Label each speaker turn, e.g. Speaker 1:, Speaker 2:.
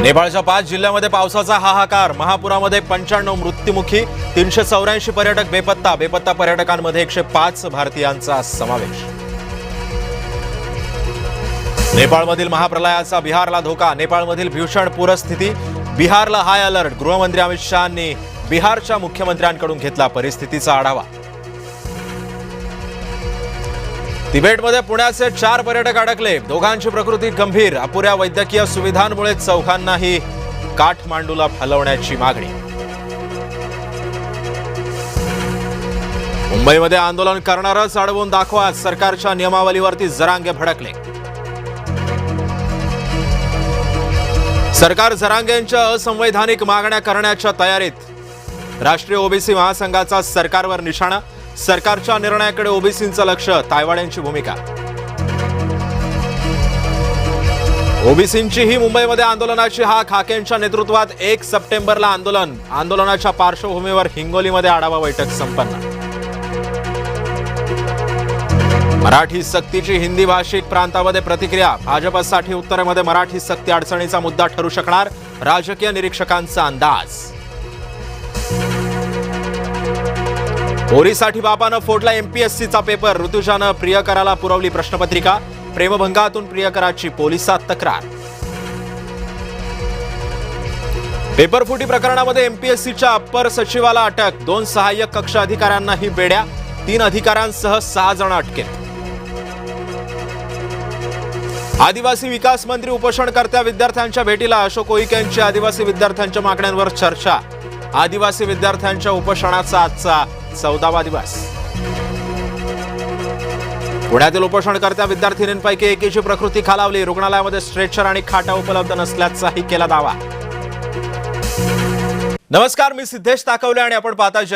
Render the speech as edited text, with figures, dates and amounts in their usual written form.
Speaker 1: नेपाळच्या 5 जिल्ह्यांमध्ये पावसाचा हाहाकार। महापुरामध्ये 95 मृत्युमुखी, 384 पर्यटक बेपत्ता पर्यटकांमध्ये 105 भारतीयांचा समावेश। नेपाळमधील महाप्रलयाचा बिहारला धोका। नेपाळमधील भीषण पूरस्थिती, बिहारला हाय अलर्ट। गृहमंत्री अमित शहांनी बिहारच्या मुख्यमंत्र्यांकडून घेतला परिस्थितीचा आढावा। तिबेटमध्ये पुण्याचे 4 पर्यटक अडकले, दोघांची प्रकृती गंभीर। अपुऱ्या वैद्यकीय सुविधांमुळे चौघांनाही काठमांडूला हलवण्याची मागणी। मुंबईमध्ये आंदोलन करणारच अडवून दाखवा, सरकारच्या नियमावलीवरती जरांगे भडकले। सरकार जरांगेंच्या असंवैधानिक मागण्या करण्याच्या तयारीत। राष्ट्रीय ओबीसी महासंघाचा सरकारवर निशाणा, सरकारच्या निर्णयाकडे ओबीसींचं लक्ष, तायवाड्यांची भूमिका। ओबीसींची ही मुंबईमध्ये आंदोलनाची हाक, हाकेंच्या नेतृत्वात 1 सप्टेंबरला आंदोलनाच्या पार्श्वभूमीवर हिंगोलीमध्ये आढावा बैठक संपन्न। मराठी सक्तीची हिंदी भाषिक प्रांतामध्ये प्रतिक्रिया, भाजपसाठी उत्तरेमध्ये मराठी सक्ती अडचणीचा मुद्दा ठरू शकणार, राजकीय निरीक्षकांचा अंदाज। पोरीसाठी बापानं फोडला एमपीएससीचा पेपर, ऋतुजानं प्रियकराला पुरवली प्रश्नपत्रिका, प्रेमभंगातून प्रियकराची पोलिसात तक्रार। पेपरफुटी प्रकरणामध्ये एमपीएससीच्या अप्पर सचिवाला अटक, 2 सहाय्यक कक्ष अधिकाऱ्यांनाही बेड्या, 3 अधिकाऱ्यांसह 6 जण अटकेत। आदिवासी विकास मंत्री उपोषणकर्त्या विद्यार्थ्यांच्या भेटीला, अशोक उईके यांची आदिवासी विद्यार्थ्यांच्या मागण्यांवर चर्चा। आदिवासी विद्यार्थ्यांच्या उपोषणाचा आजचा 14वा दिवस। पुण्यातील उपोषणकर्त्या विद्यार्थिनींपैकी एकीची प्रकृती खालावली, रुग्णालयामध्ये स्ट्रेचर आणि खाटा उपलब्ध नसल्याचाही केला दावा। नमस्कार, मी सिद्धेश ताकवले आणि आपण पाहता जय